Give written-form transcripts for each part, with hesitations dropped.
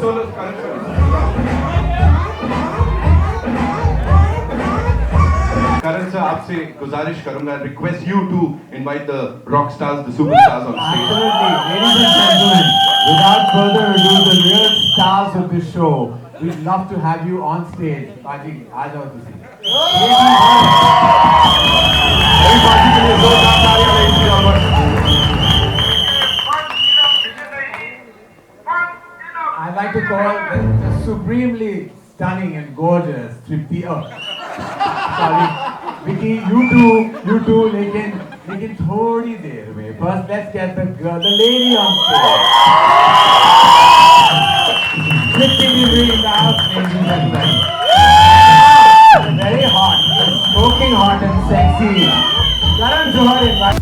solo, Karan sir. Karan sir, आपसे गुजारिश करूंगा, request you to invite the rock stars, the superstars on stage. Absolutely, ladies and gentlemen, without further ado, the real stars of the show. We'd love to have you on stage. Paji, aa jao tusi. Everybody के लिए जोरदार तालियां ladies and gentlemen. I'd like to call the supremely stunning and gorgeous Tripti. Oh, sorry, Vicky, you two, लेकिन थोड़ी देर में. First, let's get the girl, the lady on stage. Tripti is really loud, ladies and gentlemen. Very hot, smoking hot and sexy. Karan Johar invite.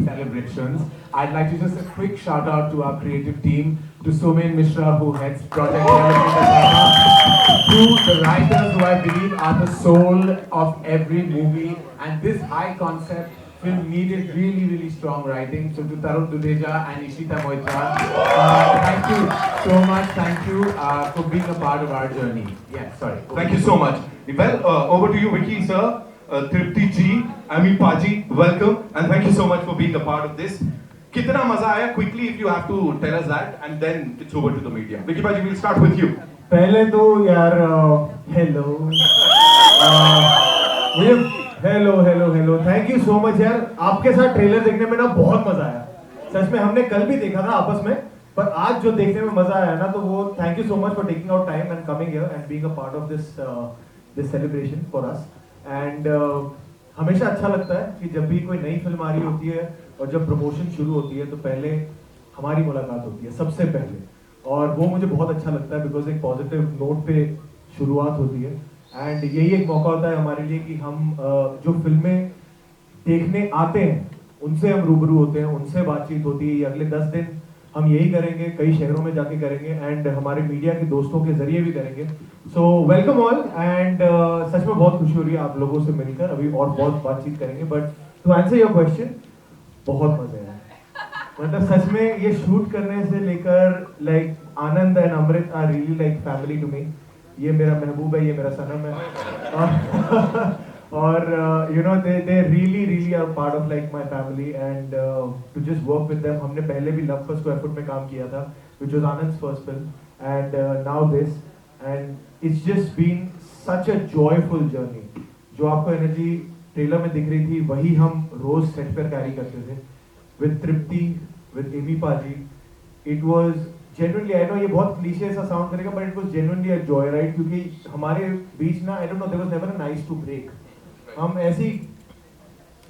Celebrations. I'd like to just a quick shout out to our creative team, to Somen Mishra who heads project development at Tata, to the writers who I believe are the soul of every movie, and this high concept film needed really strong writing. So to Tarun Dudeja and Ishita Moitra, thank you so much. Thank you for being a part of our journey. Yeah, sorry. Thank you so much. Well, over to you, Vicky sir. Tripti ji, Ami Paji, welcome and thank you so much for being a part of this. Kitna maza aaya? Quickly, if you have to tell us that, and then it's over to the media. Vicky Paji, we'll start with you. पहले तो यार hello hello thank you so much यार. आपके साथ trailer देखने में ना बहुत मजा आया. सच में हमने कल भी देखा था आपस में, पर आज जो देखने में मजा आया ना, तो वो thank you so much for taking out time and coming here and being a part of this celebration for us. And हमेशा अच्छा लगता है कि जब भी कोई नई फिल्म आ रही होती है और जब प्रमोशन शुरू होती है तो पहले हमारी मुलाकात होती है सबसे पहले, और वो मुझे बहुत अच्छा लगता है बिकॉज एक पॉजिटिव नोट पे शुरुआत होती है. एंड यही एक मौका होता है हमारे लिए कि हम जो फिल्में देखने आते हैं उनसे हम रूबरू होते हैं, उनसे बातचीत होती है. अगले 10 दिन हम यही करेंगे, कई शहरों में जाके करेंगे एंड हमारे मीडिया के दोस्तों के जरिए भी करेंगे. So welcome all and such में बहुत खुशी हो रही है आप लोगों से मिलकर. अभी और बहुत बातचीत करेंगे, but to answer your question, बहुत मजा आया. मतलब सच में ये शूट करने से लेकर like Anand and Amrit are really like family to me. ये मेरा महबूब है, ये मेरा सनम है और you know they really are part of like my family and to just work with them. हमने पहले भी लव फर्स्ट को एफर्ट में काम किया था which was Anand's first film and now this, and it's just been such a joyful journey. जो आपको एनर्जी ट्रेलर में दिख रही थी वही हम रोज सेट पर कैरी करते थे with Tripti, with Amy Paji. It was genuinely, I know ये बहुत क्लीशे सा साउंड करेगा, but it was genuinely a joy, right? क्योंकि हमारे बीच ना I don't know, there was never a nice to break. हम ऐसी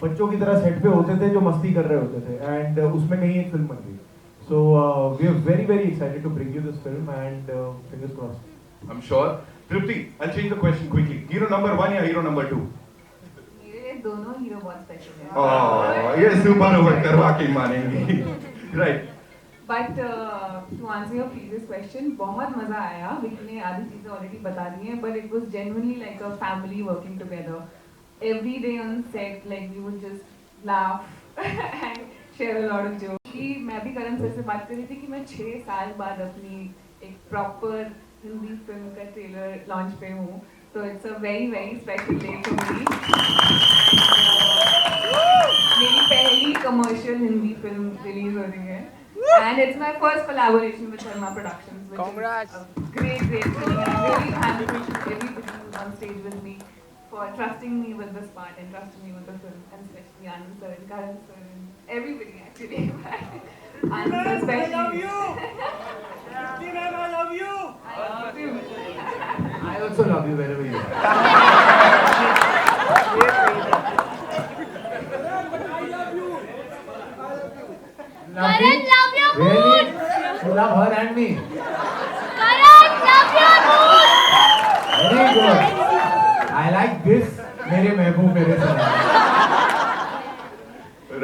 बच्चों की तरह सेट पे होते थे जो मस्ती कर रहे होते थे एंड उसमें कहीं एक फिल्म बन गई. So we are very excited to bring you this film and fingers crossed. I'm sure. Tripti, I'll change the question quickly. Hero number 1 या hero number 2? मेरे लिए दोनों हीरो बहुत स्पेशल हैं. Oh, ये सुपर ओवर करवा के मानेंगे. Right. But to answer your previous question, बहुत मजा आया. विकी ने आधी चीजें ऑलरेडी बता दी हैं, but it was genuinely like a family working together. Every day on set, like we would just laugh and share a lot of jokes. कि मैं भी करण सर से बात कर रही थी कि मैं 6 साल बाद अपनी एक प्रॉपर हिंदी फिल्म का ट्रेलर लॉन्च पे हूँ, तो it's a very special day for me. मेरी पहली कमर्शियल हिंदी फिल्म रिलीज हो रही है and it's my first collaboration with Sharma Productions, which Congrats. is a great feeling. I'm really thankful to everybody who's on stage with me for trusting me with this part and trusting me with the film, and especially Anand sir and Karan sir and everybody actually. Anand sir especially. I love you. Ma'am, I love you. I love you. I also love you wherever you are. Karan, love your mood. Really? You love her and me. Karan, love your mood. Very good. I like this. मेरे महबूब मेरे सनम.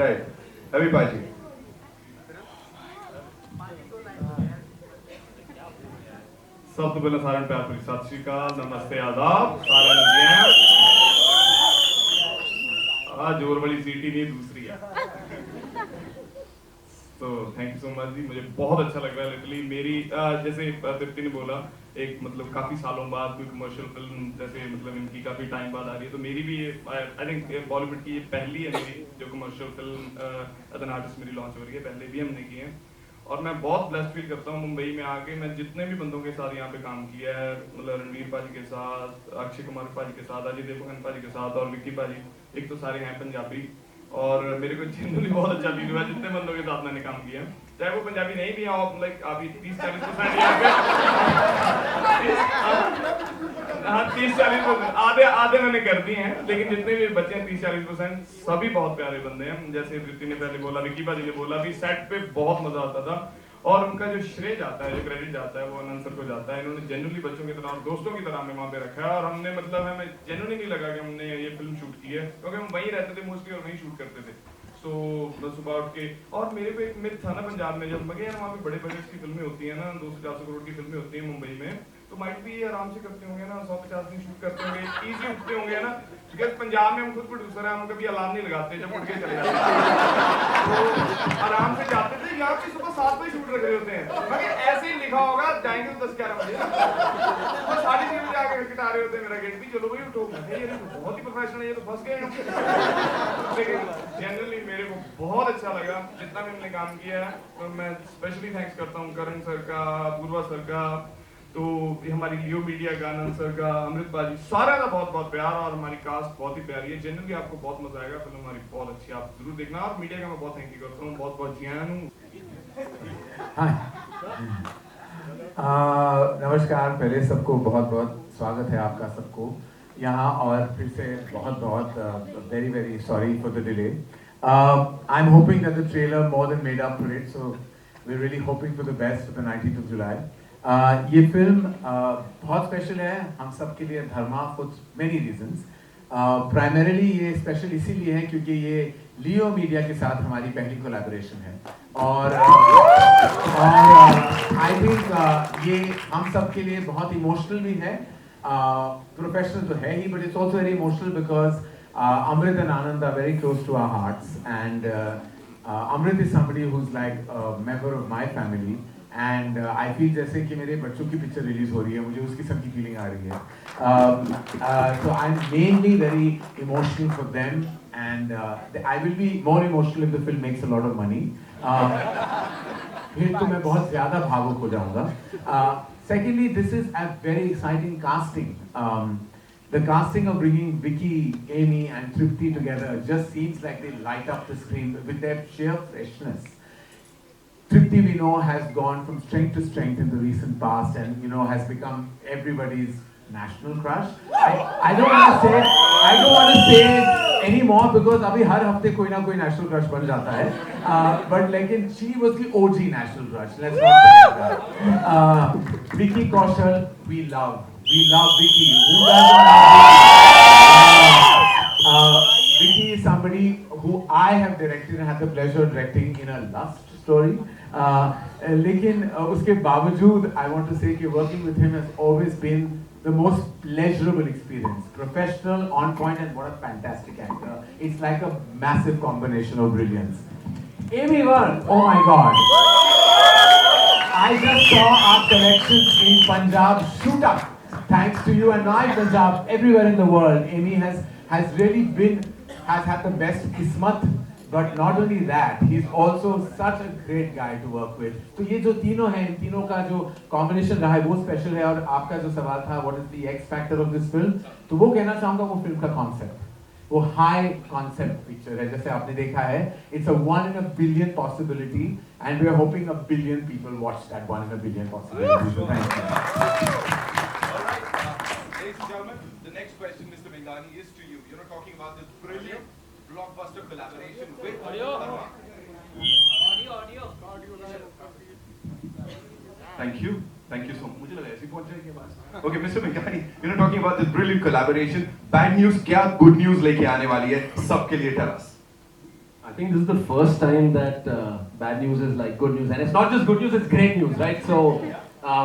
Right. Ami Paji. सब तो पहले सारे प्यार भरी सत श्री अकाल, नमस्ते, आदाब सारे नदियां। जोर वाली सीट ही नहीं, दूसरी है। तो थैंक यू सो मच जी, मुझे बहुत अच्छा लग रहा है। लिटरली मेरी जैसे तृप्ति ने बोला, एक मतलब काफी सालों बाद कोई कमर्शियल फिल्म जैसे मतलब इनकी काफी टाइम बाद आ रही है, तो मेरी भी ये आई थिंक बॉलीवुड की ये पहली है मेरी जो commercial film as an artist मेरी लॉन्च हो रही है। पहले भी हमने की है और मैं बहुत ब्लेस्ड फील करता हूँ मुंबई में आके। मैं जितने भी बंदों के साथ यहाँ पे काम किया है, मतलब रणवीर पाजी के साथ, अक्षय कुमार पाजी के साथ, अजय देवगन पाजी के साथ और विक्की पाजी, एक तो सारे हैं पंजाबी, और मेरे को जनरली बहुत अच्छा फील हुआ जितने बंदों के साथ मैंने काम किया, चाहे वो पंजाबी नहीं भी है। लाइक अभी 30-40% यहाँ पे हाँ 30-40% आधे मैंने कर दिए हैं, लेकिन जितने भी बच्चे हैं 30-40% सभी बहुत प्यारे बंदे हैं। जैसे वृत्ति ने पहले बोला, विक्की पाजी ने बोला भी, सेट पे बहुत मजा आता था और उनका जो श्रेय जाता है, जो क्रेडिट जाता है वो आनंद सर को जाता है। इन्होंने जेन्युइनली बच्चों की तरह और दोस्तों की तरह हमें वहाँ पे रखा है और हमने मतलब हमें जेन्युइनली नहीं लगा कि हमने ये फिल्म शूट की है, क्योंकि हम वहीं रहते थे मोस्टली और वहीं शूट करते थे। सो सुबह उठ के, और मेरे पे एक मिथ था ना पंजाब में, जब मैं यार वहाँ पे बड़े बजट की फिल्में होती है ना, 200-400 करोड़ की फिल्में होती है मुंबई में, तो माइट भी ये आराम से करते होंगे ना, 150 दिन शूट करते होंगे, इजी उठते होंगे ना। बिकॉज पंजाब में हम खुद प्रोड्यूसर हैं, हम कभी अलार्म नहीं लगाते, जब उठ के चले जाते हैं तो आराम से जाते थे। यहाँ पे सुबह 7 बजे शूट रख रहे होते हैं, मगर ऐसे ही लिखा होगा जाएंगे तो 10-11 बजे, सुबह 6:30 बजे आके विकेट आ रहे होते हैं। मेरा गेट भी चलो भाई उठो, ये बहुत ही प्रोफेशनल है, ये तो फंस गए हम। लेकिन जनरली मेरे को बहुत अच्छा लगा जितना भी हमने काम किया है। तो मैं स्पेशली थैंक्स करता हूँ करण सर का, पूर्वा सर का, तो हमारी लियो मीडिया का, आनंद सर का, अमृत बाजी, सारा का बहुत बहुत प्यार, और हमारी कास्ट बहुत ही प्यारी है। जनरली आपको बहुत मजा आएगा, फिल्म हमारी बहुत अच्छी है, आप जरूर देखना। और मीडिया का मैं बहुत थैंक यू करता हूँ, बहुत बहुत जियान हूँ। नमस्कार, पहले सबको बहुत बहुत स्वागत है आपका सबको यहाँ, और फिर से बहुत बहुत very very sorry for the delay. I am hoping that the trailer more than made up for it, so we are really hoping for the best for the 19th of July। ये film बहुत special है हम सब के लिए, Dharma, for many reasons. Primarily ये special इसीलिए है क्योंकि ये लियो मीडिया के साथ हमारी पहली कोलैबोरेशन है, और आई थिंक ये हम सब के लिए बहुत इमोशनल भी है। प्रोफेशनल तो है ही, but it's also very emotional because Amrit and Anand are very close to our hearts, and Amrit is somebody who is like member of my family, and I feel जैसे कि मेरे बच्चों की पिक्चर रिलीज हो रही है, मुझे उसकी सबकी फीलिंग आ रही है। So I am mainly very emotional for them, and I will be more emotional if the film makes a lot of money, फिर तो मैं बहुत ज्यादा भावुक हो जाऊंगा। Secondly, this is a very exciting casting. The casting of bringing Vicky, Amy, and Tripti together just seems like they light up the screen with their sheer freshness. Tripti, we know, has gone from strength to strength in the recent past, and has become everybody's national crush. I don't want to say anymore because अभी हर हफ्ते कोई ना कोई national crush बन जाता है. But लेकिन she was the OG national crush. Let's not forget that. Vicky Kaushal, we love Vicky. Who doesn't love Vicky? Vicky is somebody who I have directed and had the pleasure of directing in a lust story. लेकिन उसके बावजूद I want to say कि working with him has always been the most pleasurable experience. Professional, on point, and what a fantastic actor. It's like a massive combination of brilliance. Amy Ward, oh my God. I just saw our collections in Punjab shoot up. Thanks to you and my Punjab, everywhere in the world. Amy has really has had the best kismat. But not only that, he's also such a great guy to work with. तो ये जो तीनों हैं, इन तीनों का जो combination रहा है वो स्पेशल है. और आपका जो सवाल था, what is the X factor of this film? तो वो कहना चाहूँगा वो फिल्म का कॉन्सेप्ट, वो हाई कॉन्सेप्ट पिक्चर है. जैसे आपने देखा है, it's a 1 in a billion possibility, and we are hoping a billion people watch that 1 in a billion possibility. So thank you. All right, ladies and gentlemen, the next question, Mr. Bengani, is to you. You're talking about this brilliant blockbuster collaboration with Dharma. Thank you so much. मुझे लगा ऐसे पहुंच जाएगी बात. Okay, Mr. Bengani, you're talking about this brilliant collaboration. Bad news क्या good news लेके आने वाली है सबके लिए? Tell us. I think this is the first time that bad news is like good news, and it's not just good news; it's great news, right? So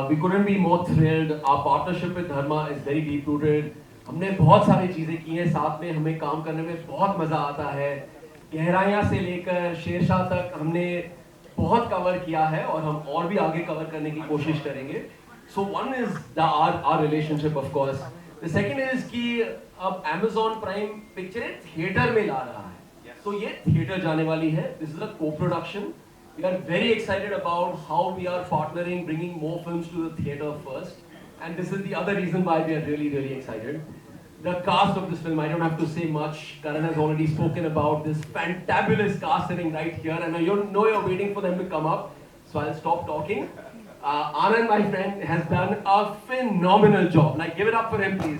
we couldn't be more thrilled. Our partnership with Dharma is very deep rooted. हमने बहुत सारी चीजें की हैं साथ में, हमें काम करने में बहुत मजा आता है. गहराइयाँ से लेकर शेरशाह तक हमने बहुत कवर किया है और हम और भी आगे कवर करने की कोशिश करेंगे. So one is our relationship of course. The second is कि अब Amazon Prime picture थिएटर में ला रहा है. तो ये थिएटर जाने वाली है. This is a co-production. We are very excited about how we are partnering, bringing more films to the theater first. And this is the other reason why we are really, really excited. The cast of this film, I don't have to say much. Karan has already spoken about this fantabulous cast sitting right here. And you know you're waiting for them to come up. So I'll stop talking. Anand, my friend, has done a phenomenal job. Like, give it up for him, please.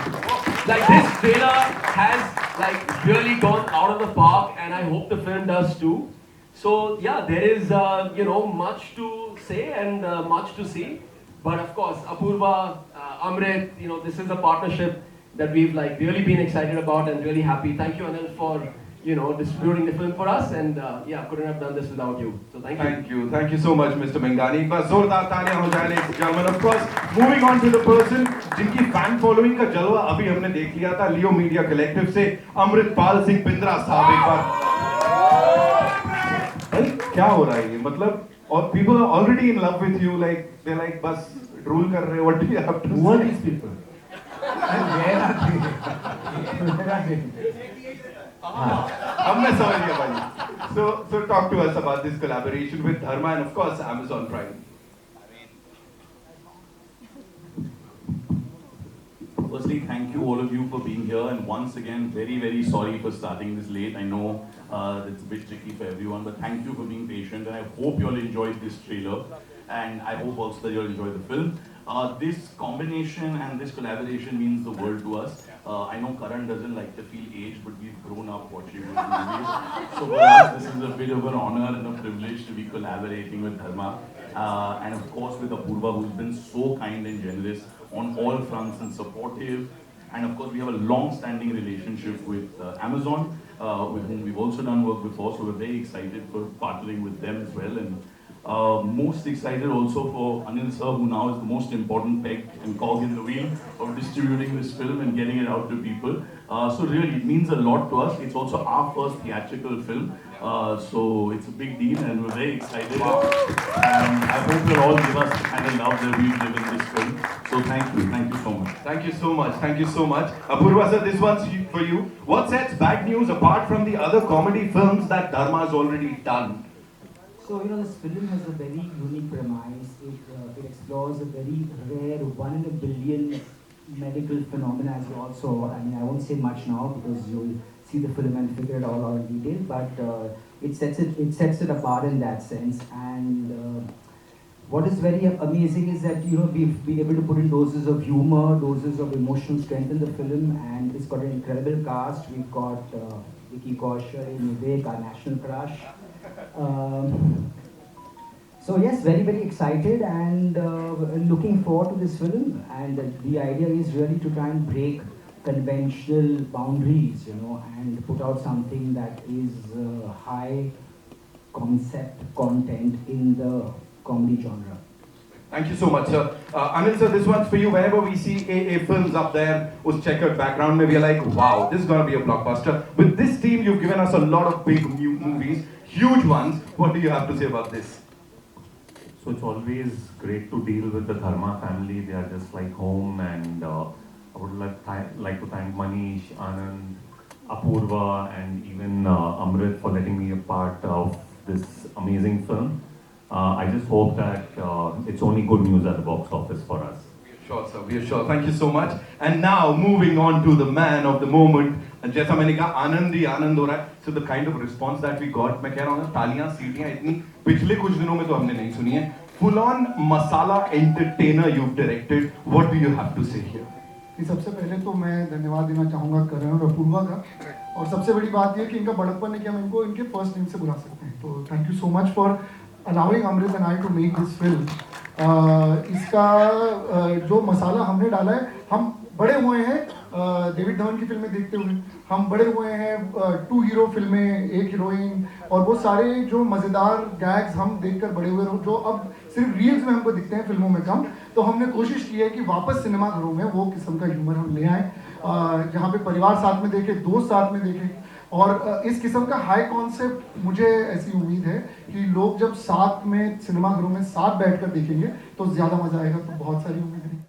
Like, this trailer has like really gone out of the park, and I hope the film does too. So yeah, there is much to say and much to see. But of course, Apurva, Amrit, this is a partnership that we've like really been excited about and really happy. Thank you, Anil, for distributing the film for us, and couldn't have done this without you. So thank you. Thank you so much, Mr. Mengani. एक बार जोरदार तालियां हो जाए, ladies and gentlemen. Of course, moving on to the person जिनकी fan following का जलवा अभी हमने देख लिया था, Leo Media Collective से अमृतपाल सिंह बिंद्रा साहब एक बार. क्या हो रहा है ये, मतलब, और people are already in love with you, like they're like बस ड्रूल कर रहे हो. What do you have to say? Who are these people? And where are they? Where are they? अब मैं समझ गया भाई. So talk to us about this collaboration with Dharma and of course Amazon Prime. Firstly, thank you all of you for being here, and once again, very, very sorry for starting this late. I know it's a bit tricky for everyone, but thank you for being patient, and I hope you all enjoyed this trailer, and I hope also that you all enjoy the film. This combination and this collaboration means the world to us. I know Karan doesn't like to feel aged, but we've grown up watching his movies. So for us, this is a bit of an honor and a privilege to be collaborating with Dharma. And of course with Apurva, who's been so kind and generous on all fronts and supportive. And of course we have a long-standing relationship with Amazon, with whom we've also done work before. So we're very excited for partnering with them as well. And most excited also for Anil sir, who now is the most important peg and cog in the wheel of distributing this film and getting it out to people. So really, it means a lot to us. It's also our first theatrical film. So it's a big deal and we're very excited. And I hope you'll all give us the kind of love that we've given this film. So thank you so much. Thank you so much. Thank you so much. Apurva sir, this one's for you. What sets bad news apart from the other comedy films that Dharma has already done? So, this film has a very unique premise. It explores a very rare, 1 in a billion medical phenomena as you also. I mean, I won't say much now because you'll see the film and figure it all out in detail, but it sets it apart in that sense. And what is very amazing is that, we've been able to put in doses of humor, doses of emotional strength in the film, and it's got an incredible cast. We've got Vicky Kaushal, Vivek, our national crush. So yes, very, very excited and looking forward to this film. And the idea is really to try and break conventional boundaries, and put out something that is high concept content in the comedy genre. Thank you so much, sir. Anil sir, this one's for you. Whenever we see AA films up there, us checkered background, we are like, wow, this is gonna be a blockbuster. With this team, you've given us a lot of big new movies, huge ones. What do you have to say about this? So it's always great to deal with the Dharma family. They are just like home, and I would like to thank Manish, Anand, Apurva, and even Amrit for letting me be a part of this amazing film. I just hope that it's only good news at the box office for us. Sure, sir. We are sure. Thank you so much. And now, moving on to the man of the moment. And जैसा मैंने कहा, आनंद ही आनंद हो रहा है. So the kind of response that we got, मैं कह रहा हूँ ना, तालियां, सीटियां इतनी पिछले कुछ दिनों में तो हमने नहीं सुनी है. Full on masala entertainer you've directed. What do you have to say here? सबसे पहले तो मैं धन्यवाद देना चाहूँगा करण और अपूर्वा का. और सबसे बड़ी बात यह कि इनका बड़प्पन है कि हम इनको इनके फर्स्ट नेम से बुला सकते हैं. तो thank you so much for allowing Amrit and I to make this film. इसका जो मसाला हमने डाला है, हम बड़े हुए हैं डेविड धवन की फिल्में देखते हुए, हम बड़े हुए हैं 2 हीरो फिल्में, 1 हीरोइन, और वो सारे जो मज़ेदार गैग्स हम देखकर बड़े हुए, जो अब सिर्फ रील्स में हमको दिखते हैं, फिल्मों में कम. तो हमने कोशिश की है कि वापस सिनेमाघरों में वो किस्म का ह्यूमर हम ले आएँ, जहाँ पे परिवार साथ में देखे, दोस्त साथ में देखें, और इस किस्म का हाई कॉन्सेप्ट मुझे ऐसी उम्मीद है कि लोग जब साथ में सिनेमाघरों में साथ बैठकर देखेंगे तो ज़्यादा मज़ा आएगा। तो बहुत सारी उम्मीद है।